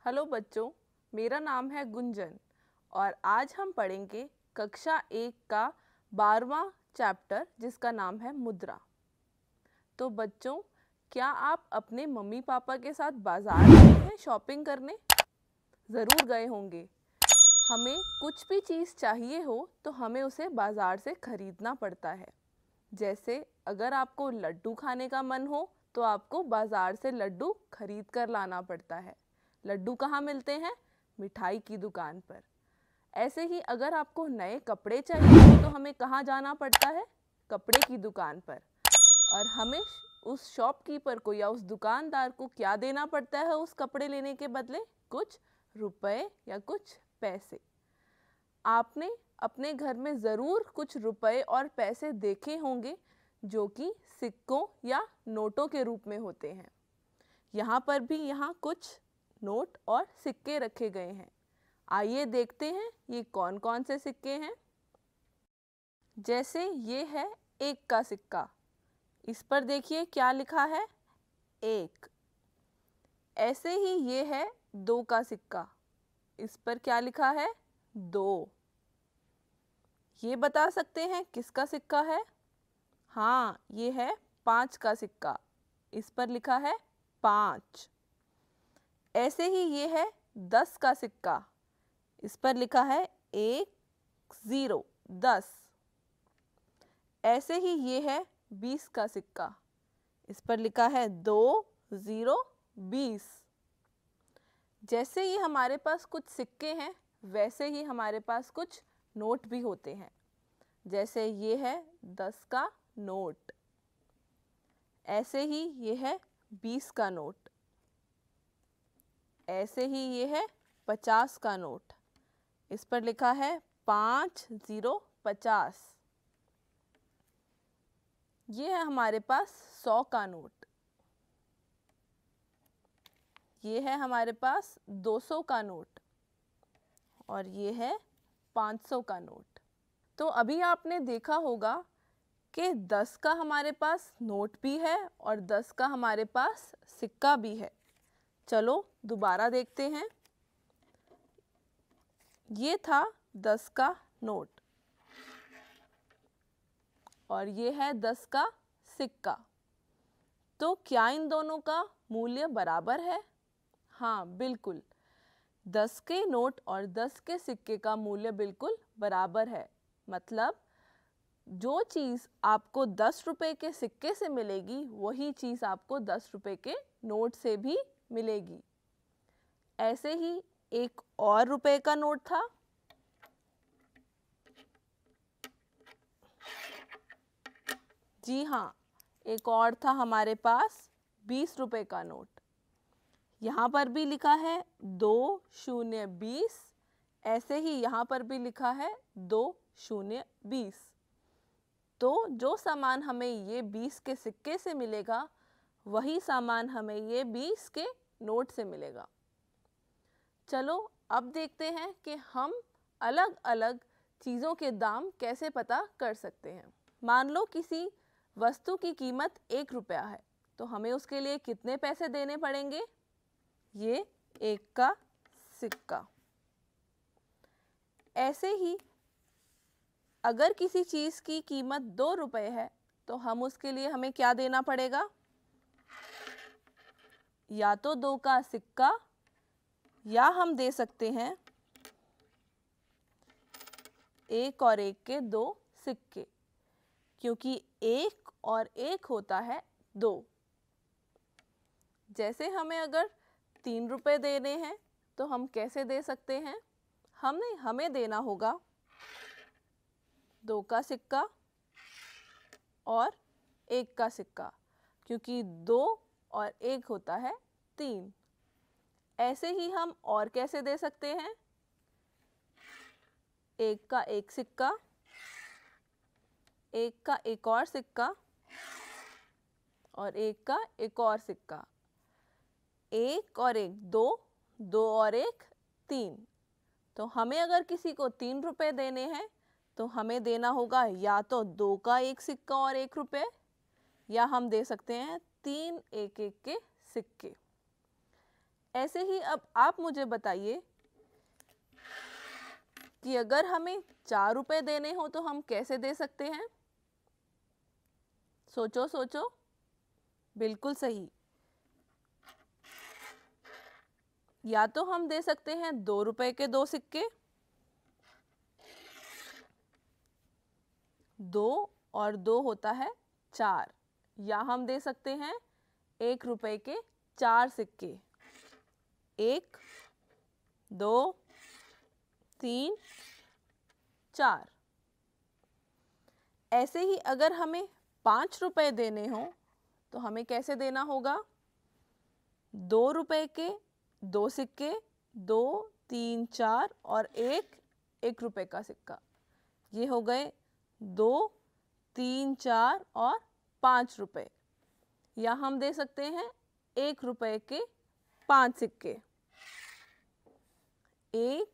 Hello बच्चों, मेरा नाम है गुंजन और आज हम पढ़ेंगे कक्षा 1 का 12वां चैप्टर जिसका नाम है मुद्रा। तो बच्चों, क्या आप अपने मम्मी पापा के साथ बाजार गए हैं शॉपिंग करने? ज़रूर गए होंगे। हमें कुछ भी चीज़ चाहिए हो तो हमें उसे बाजार से खरीदना पड़ता है। जैसे अगर आपको लड्डू खाने का मन हो तो आपको बाजार से लड्डू खरीद कर लाना पड़ता है। लड्डू कहाँ मिलते हैं? मिठाई की दुकान पर। ऐसे ही अगर आपको नए कपड़े चाहिए तो हमें कहाँ जाना पड़ता है? कपड़े की दुकान पर। और हमें उस शॉपकीपर को या उस दुकानदार को क्या देना पड़ता है उस कपड़े लेने के बदले? कुछ रुपए या कुछ पैसे। आपने अपने घर में ज़रूर कुछ रुपए और पैसे देखे होंगे जो कि सिक्कों या नोटों के रूप में होते हैं। यहाँ पर भी कुछ नोट और सिक्के रखे गए हैं। आइए देखते हैं ये कौन कौन से सिक्के हैं। जैसे ये है 1 का सिक्का। इस पर देखिए क्या लिखा है? 1। ऐसे ही ये है 2 का सिक्का। इस पर क्या लिखा है? 2। ये बता सकते हैं किसका सिक्का है? हाँ, ये है 5 का सिक्का। इस पर लिखा है 5। ऐसे ही ये है 10 का सिक्का। इस पर लिखा है 1 0 10। ऐसे ही ये है 20 का सिक्का। इस पर लिखा है 2 0 20। जैसे ही हमारे पास कुछ सिक्के हैं वैसे ही हमारे पास कुछ नोट भी होते हैं। जैसे ये है 10 का नोट। ऐसे ही ये है 20 का नोट। ऐसे ही ये है 50 का नोट। इस पर लिखा है 5 0 50। ये है हमारे पास 100 का नोट। ये है हमारे पास 200 का नोट और ये है 500 का नोट। तो अभी आपने देखा होगा कि 10 का हमारे पास नोट भी है और 10 का हमारे पास सिक्का भी है। चलो दोबारा देखते हैं। ये था 10 का नोट और ये है 10 का सिक्का। तो क्या इन दोनों का मूल्य बराबर है? हाँ, बिल्कुल। 10 के नोट और 10 के सिक्के का मूल्य बिल्कुल बराबर है। मतलब जो चीज़ आपको 10 रुपए के सिक्के से मिलेगी वही चीज़ आपको 10 रुपए के नोट से भी मिलेगी। ऐसे ही एक और रुपए का नोट था। जी हाँ, एक और था हमारे पास 20 रुपए का नोट। यहाँ पर भी लिखा है 2 0 20। ऐसे ही यहाँ पर भी लिखा है 2 0 20। तो जो सामान हमें ये 20 के सिक्के से मिलेगा वही सामान हमें ये 20 के नोट से मिलेगा। चलो अब देखते हैं कि हम अलग अलग चीज़ों के दाम कैसे पता कर सकते हैं। मान लो किसी वस्तु की कीमत 1 रुपया है तो हमें उसके लिए कितने पैसे देने पड़ेंगे? ये 1 का सिक्का। ऐसे ही अगर किसी चीज़ की कीमत 2 रुपये है तो हम उसके लिए हमें क्या देना पड़ेगा? या तो 2 का सिक्का या हम दे सकते हैं 1 और 1 के 2 सिक्के, क्योंकि 1 और 1 होता है 2। जैसे हमें अगर 3 रुपये देने हैं तो हम कैसे दे सकते हैं? हमें देना होगा 2 का सिक्का और 1 का सिक्का, क्योंकि 2 और 1 होता है 3। ऐसे ही हम और कैसे दे सकते हैं? 1 का 1 सिक्का, 1 का एक और सिक्का और 1 का एक और सिक्का। 1 और 1 2, 2 और 1 3। तो हमें अगर किसी को 3 रुपये देने हैं तो हमें देना होगा या तो 2 का 1 सिक्का और 1 रुपये, या हम दे सकते हैं 3 1 1 के सिक्के। ऐसे ही अब आप मुझे बताइए कि अगर हमें 4 रुपए देने हो तो हम कैसे दे सकते हैं? सोचो सोचो। बिल्कुल सही। या तो हम दे सकते हैं 2 रुपए के 2 सिक्के, 2 और 2 होता है 4, या हम दे सकते हैं 1 रुपए के 4 सिक्के, 1, 2, 3, 4। ऐसे ही अगर हमें 5 रुपए देने हो तो हमें कैसे देना होगा? 2 रुपए के 2 सिक्के, 2, 3, 4 और 1 रुपए का सिक्का। ये हो गए 2, 3, 4 और 5 रुपए। या हम दे सकते हैं 1 रुपए के 5 सिक्के, 1,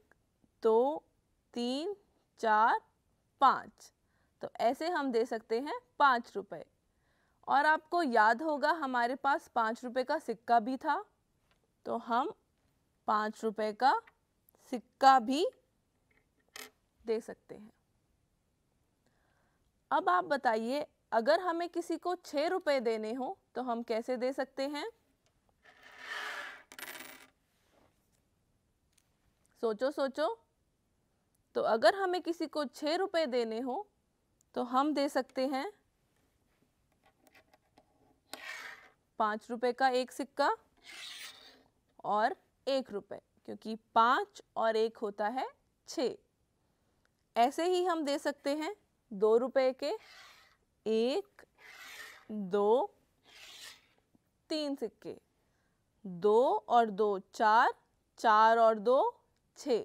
2, 3, 4, 5। तो ऐसे हम दे सकते हैं 5 रुपए। और आपको याद होगा हमारे पास 5 रुपए का सिक्का भी था, तो हम 5 रुपए का सिक्का भी दे सकते हैं। अब आप बताइए, अगर हमें किसी को 6 रुपए देने हो तो हम कैसे दे सकते हैं? सोचो सोचो। तो अगर हमें किसी को 6 रुपए देने हो तो हम दे सकते हैं 5 रुपए का 1 सिक्का और 1 रुपए, क्योंकि 5 और 1 होता है 6। ऐसे ही हम दे सकते हैं 2 रुपए के 1, 2, 3 सिक्के, 2 और 2 4, 4 और 2 6।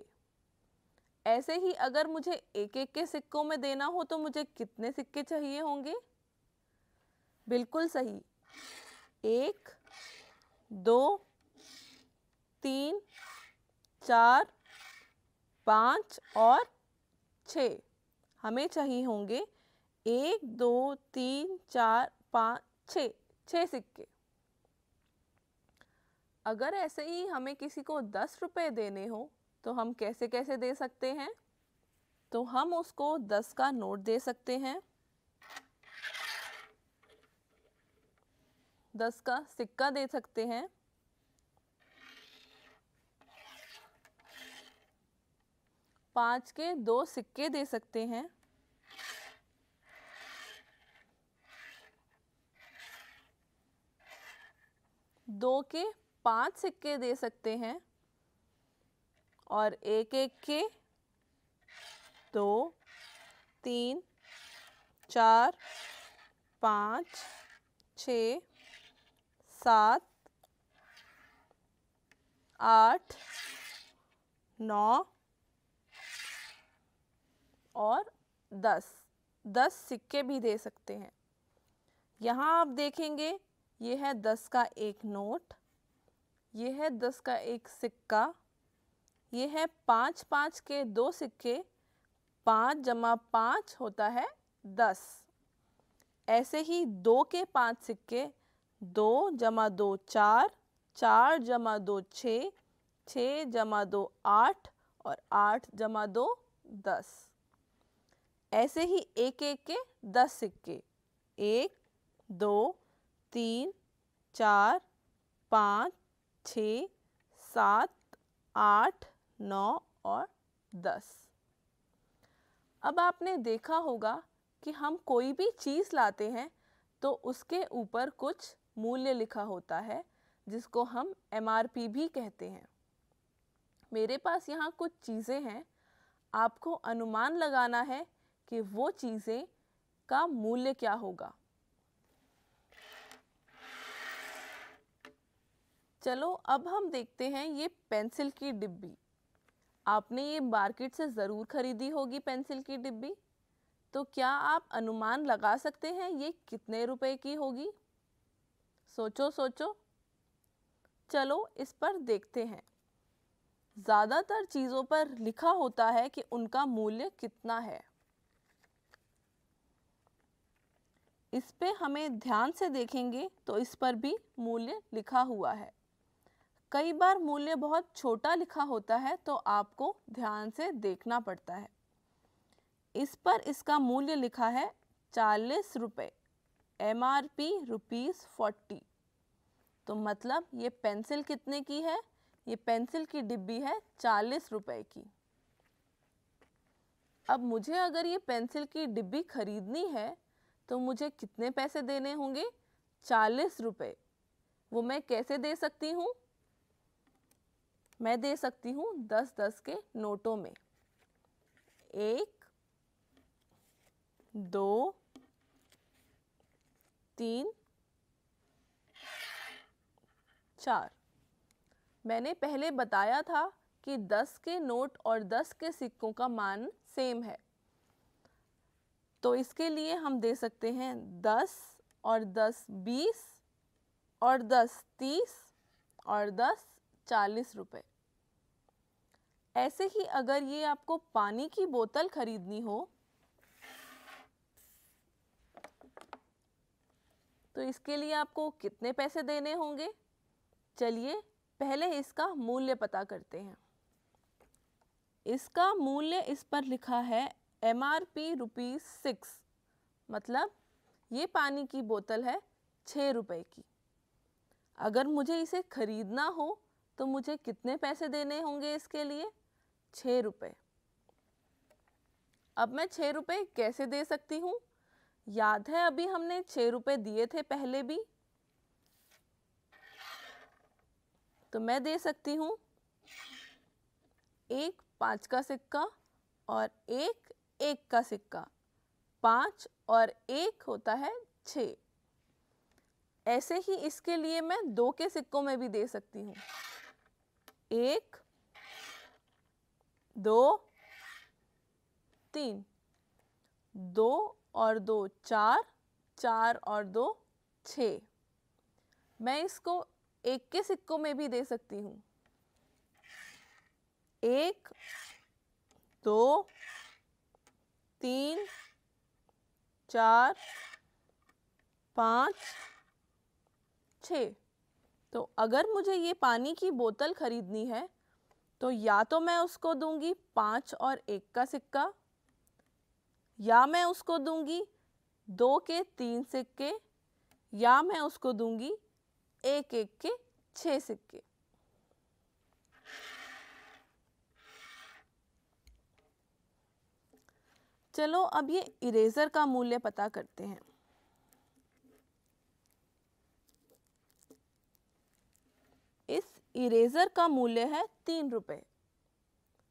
ऐसे ही अगर मुझे 1-1 के सिक्कों में देना हो तो मुझे कितने सिक्के चाहिए होंगे? बिल्कुल सही, 1, 2, 3, 4, 5 और 6। हमें चाहिए होंगे 1, 2, 3, 4, 5, 6 सिक्के। अगर ऐसे ही हमें किसी को 10 रुपए देने हो तो हम कैसे कैसे दे सकते हैं? तो हम उसको 10 का नोट दे सकते हैं, 10 का सिक्का दे सकते हैं, 5 के 2 सिक्के दे सकते हैं, 2 के 5 सिक्के दे सकते हैं और 1-1 के 2, 3, 4, 5, 6, 7, 8, 9 और 10 सिक्के भी दे सकते हैं। यहाँ आप देखेंगे ये है 10 का एक नोट, ये है 10 का एक सिक्का, ये है 5-5 के 2 सिक्के, 5 जमा 5 होता है 10। ऐसे ही 2 के 5 सिक्के, 2 जमा 2 4, 4 जमा 2 6, 6 जमा 2 8 और 8 जमा 2 10। ऐसे ही 1-1 के 10 सिक्के, 1, 2, 3, 4, 5, 6, 7, 8, 9 और 10। अब आपने देखा होगा कि हम कोई भी चीज़ लाते हैं तो उसके ऊपर कुछ मूल्य लिखा होता है जिसको हम MRP भी कहते हैं। मेरे पास यहाँ कुछ चीज़ें हैं, आपको अनुमान लगाना है कि वो चीज़ें का मूल्य क्या होगा। चलो अब हम देखते हैं ये पेंसिल की डिब्बी। आपने ये मार्केट से ज़रूर खरीदी होगी पेंसिल की डिब्बी, तो क्या आप अनुमान लगा सकते हैं ये कितने रुपए की होगी? सोचो सोचो। चलो इस पर देखते हैं। ज़्यादातर चीज़ों पर लिखा होता है कि उनका मूल्य कितना है। इस पे हमें ध्यान से देखेंगे तो इस पर भी मूल्य लिखा हुआ है। कई बार मूल्य बहुत छोटा लिखा होता है तो आपको ध्यान से देखना पड़ता है। इस पर इसका मूल्य लिखा है 40 रुपये, MRP ₹40। तो मतलब ये पेंसिल कितने की है? ये पेंसिल की डिब्बी है 40 रुपये की। अब मुझे अगर ये पेंसिल की डिब्बी खरीदनी है तो मुझे कितने पैसे देने होंगे? 40 रुपये। वो मैं कैसे दे सकती हूँ? मैं दे सकती हूँ 10-10 के नोटों में। 1, 2, 3, 4। मैंने पहले बताया था कि 10 के नोट और 10 के सिक्कों का मान सेम है, तो इसके लिए हम दे सकते हैं 10 और 10 20 और 10 30 और 10 40 रुपये। ऐसे ही अगर ये आपको पानी की बोतल खरीदनी हो तो इसके लिए आपको कितने पैसे देने होंगे? चलिए पहले इसका मूल्य पता करते हैं। इसका मूल्य इस पर लिखा है MRP ₹6, मतलब ये पानी की बोतल है 6 रुपये की। अगर मुझे इसे खरीदना हो तो मुझे कितने पैसे देने होंगे इसके लिए? 6 रुपये। अब मैं 6 रुपये कैसे दे सकती हूँ? याद है अभी हमने 6 रुपये दिए थे पहले भी, तो मैं दे सकती हूँ एक 5 का सिक्का और एक 1 का सिक्का। 5 और 1 होता है 6। ऐसे ही इसके लिए मैं 2 के सिक्कों में भी दे सकती हूँ। 1, 2, 3। 2 और 2 4, 4 और 2 6। मैं इसको 1 के सिक्कों में भी दे सकती हूँ। 1, 2, 3, 4, 5, 6। तो अगर मुझे ये पानी की बोतल खरीदनी है तो या तो मैं उसको दूंगी 5 और 1 का सिक्का, या मैं उसको दूंगी 2 के 3 सिक्के, या मैं उसको दूंगी 1-1 के 6 सिक्के। चलो अब ये इरेजर का मूल्य पता करते हैं। इस इरेजर का मूल्य है 3 रुपये।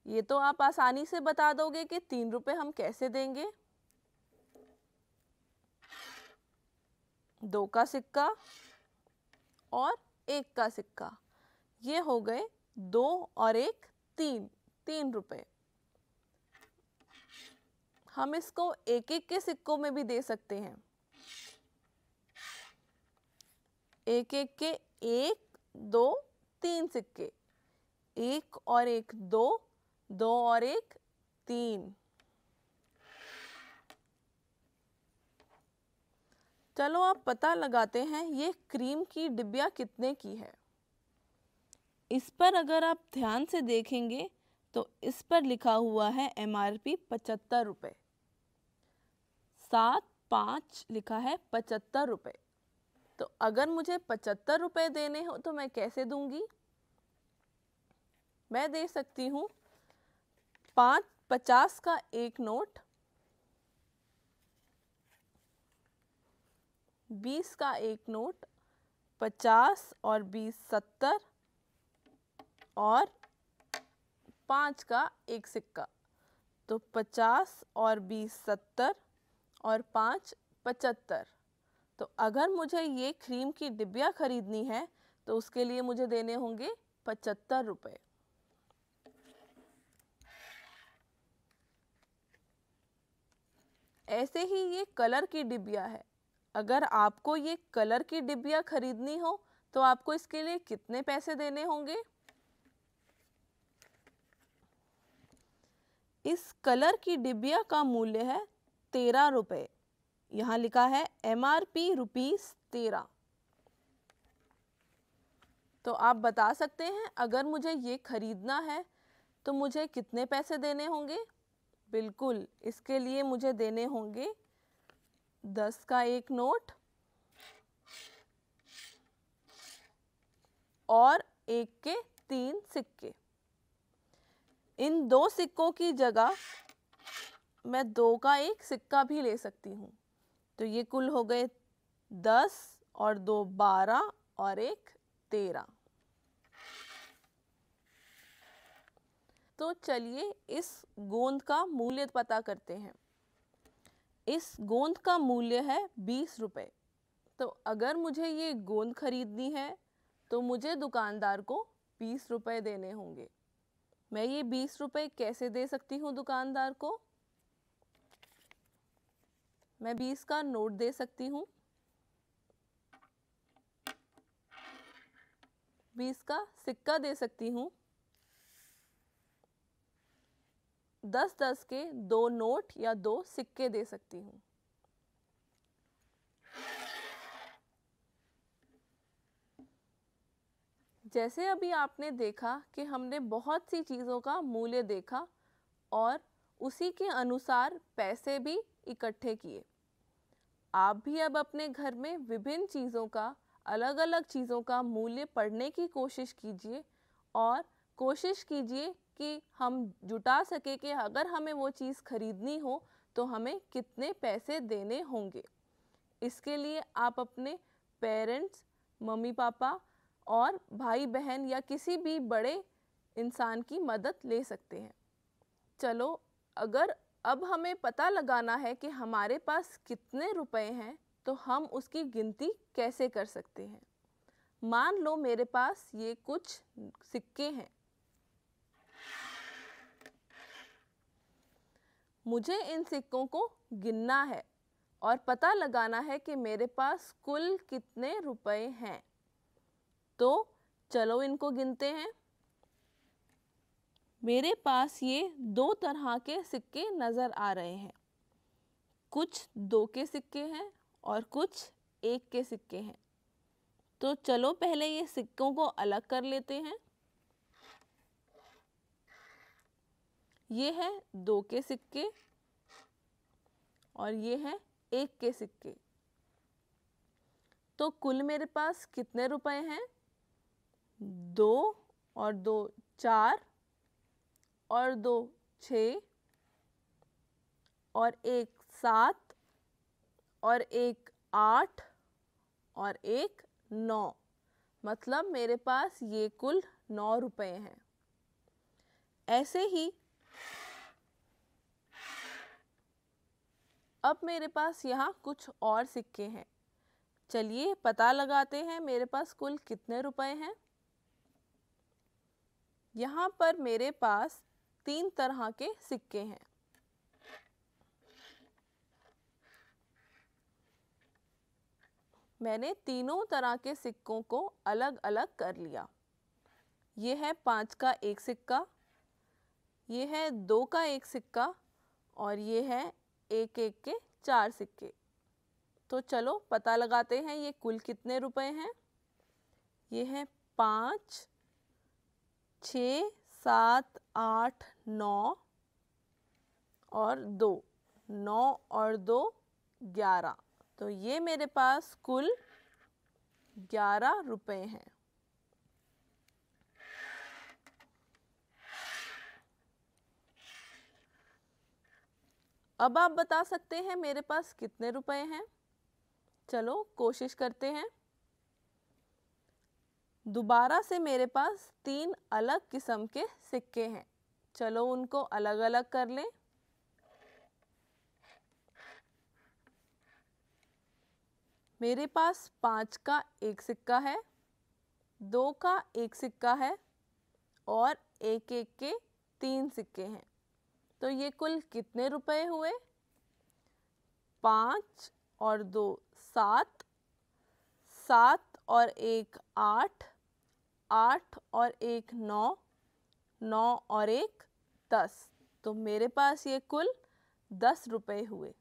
ये तो आप आसानी से बता दोगे कि 3 रुपये हम कैसे देंगे। 2 का सिक्का और 1 का सिक्का, ये हो गए 2 और 1 3 रुपये। हम इसको 1-1 के सिक्कों में भी दे सकते हैं। 1-1 के 1, 2, 3 सिक्के। 1 और 1 2, 2 और 1 3। चलो अब पता लगाते हैं ये क्रीम की डिब्बिया कितने की है। इस पर अगर आप ध्यान से देखेंगे तो इस पर लिखा हुआ है MRP 75 रुपये। 7-5 लिखा है 75 रुपये। तो अगर मुझे 75 रुपये देने हो तो मैं कैसे दूंगी? मैं दे सकती हूँ 50 का एक नोट, 20 का एक नोट, 50 और 20 70 और 5 का एक सिक्का। तो 50 और 20 70 और 5 75। तो अगर मुझे ये क्रीम की डिब्बिया खरीदनी है तो उसके लिए मुझे देने होंगे 75 रुपये। ऐसे ही ये कलर की डिब्बिया है। अगर आपको ये कलर की डिब्बिया खरीदनी हो तो आपको इसके लिए कितने पैसे देने होंगे? इस कलर की डिब्बिया का मूल्य है 13 रुपये। यहाँ लिखा है MRP ₹13। तो आप बता सकते हैं अगर मुझे ये खरीदना है तो मुझे कितने पैसे देने होंगे? बिल्कुल, इसके लिए मुझे देने होंगे 10 का एक नोट और 1 के 3 सिक्के। इन 2 सिक्कों की जगह मैं 2 का एक सिक्का भी ले सकती हूँ। तो ये कुल हो गए 10 और 2 12 और 1 13। तो चलिए इस गोंद का मूल्य पता करते हैं। इस गोंद का मूल्य है 20 रुपये। तो अगर मुझे ये गोंद खरीदनी है तो मुझे दुकानदार को 20 रुपये देने होंगे। मैं ये 20 रुपये कैसे दे सकती हूँ दुकानदार को? मैं 20 का नोट दे सकती हूँ, 20 का सिक्का दे सकती हूँ, 10-10 के 2 नोट या 2 सिक्के दे सकती हूँ। जैसे अभी आपने देखा कि हमने बहुत सी चीज़ों का मूल्य देखा और उसी के अनुसार पैसे भी इकट्ठे किए। आप भी अब अपने घर में विभिन्न चीज़ों का, अलग अलग चीज़ों का मूल्य पढ़ने की कोशिश कीजिए और कोशिश कीजिए कि हम जुटा सके कि अगर हमें वो चीज़ खरीदनी हो तो हमें कितने पैसे देने होंगे। इसके लिए आप अपने पेरेंट्स, मम्मी पापा और भाई बहन या किसी भी बड़े इंसान की मदद ले सकते हैं। चलो, अगर अब हमें पता लगाना है कि हमारे पास कितने रुपए हैं तो हम उसकी गिनती कैसे कर सकते हैं। मान लो मेरे पास ये कुछ सिक्के हैं, मुझे इन सिक्कों को गिनना है और पता लगाना है कि मेरे पास कुल कितने रुपए हैं। तो चलो इनको गिनते हैं। मेरे पास ये 2 तरह के सिक्के नज़र आ रहे हैं। कुछ 2 के सिक्के हैं और कुछ 1 के सिक्के हैं। तो चलो पहले ये सिक्कों को अलग कर लेते हैं। ये है 2 के सिक्के और ये है 1 के सिक्के। तो कुल मेरे पास कितने रुपए हैं? 2 और 2 4 और 2 6 और 1 7 और 1 8 और 1 9। मतलब मेरे पास ये कुल 9 रुपए हैं। ऐसे ही अब मेरे पास यहाँ कुछ और सिक्के हैं। चलिए पता लगाते हैं मेरे पास कुल कितने रुपए हैं। यहाँ पर मेरे पास 3 तरह के सिक्के हैं। मैंने तीनों तरह के सिक्कों को अलग अलग कर लिया। ये है 5 का एक सिक्का, ये है 2 का एक सिक्का और ये है 1-1 के 4 सिक्के। तो चलो पता लगाते हैं ये कुल कितने रुपए हैं। ये है 5 6 7 8 9 और 2, 9 और 2 11। तो ये मेरे पास कुल 11 रुपए हैं। अब आप बता सकते हैं मेरे पास कितने रुपए हैं। चलो कोशिश करते हैं। दोबारा से मेरे पास 3 अलग किस्म के सिक्के हैं। चलो उनको अलग अलग कर लें। मेरे पास 5 का एक सिक्का है, 2 का एक सिक्का है और 1-1 के 3 सिक्के हैं। तो ये कुल कितने रुपए हुए? 5 और 2 7, 7 और 1 8, 8 और 1 9, 9 और 1 10। तो मेरे पास ये कुल 10 रुपए हुए।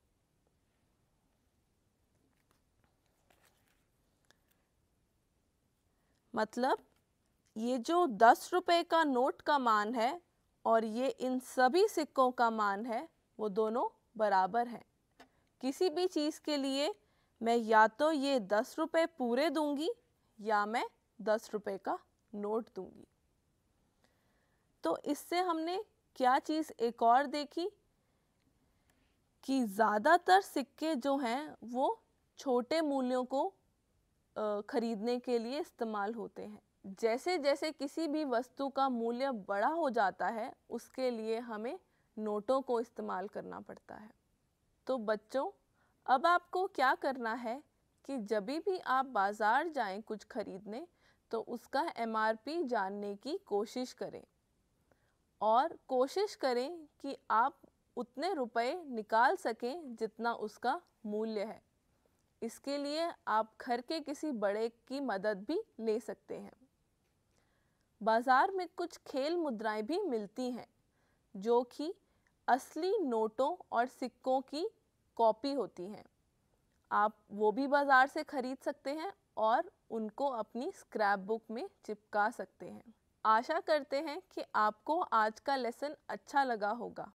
मतलब ये जो 10 रुपए का नोट का मान है और ये इन सभी सिक्कों का मान है, वो दोनों बराबर हैं। किसी भी चीज़ के लिए मैं या तो ये 10 रुपए पूरे दूंगी या मैं 10 रुपए का नोट दूंगी। तो इससे हमने क्या चीज़ एक और देखी कि ज़्यादातर सिक्के जो हैं वो छोटे मूल्यों को खरीदने के लिए इस्तेमाल होते हैं। जैसे जैसे किसी भी वस्तु का मूल्य बड़ा हो जाता है, उसके लिए हमें नोटों को इस्तेमाल करना पड़ता है। तो बच्चों, अब आपको क्या करना है कि जब भी आप बाज़ार जाएं कुछ खरीदने, तो उसका MRP जानने की कोशिश करें और कोशिश करें कि आप उतने रुपए निकाल सकें जितना उसका मूल्य है। इसके लिए आप घर के किसी बड़े की मदद भी ले सकते हैं। बाज़ार में कुछ खेल मुद्राएं भी मिलती हैं जो कि असली नोटों और सिक्कों की कॉपी होती हैं। आप वो भी बाज़ार से खरीद सकते हैं और उनको अपनी स्क्रैप बुक में चिपका सकते हैं। आशा करते हैं कि आपको आज का लेसन अच्छा लगा होगा।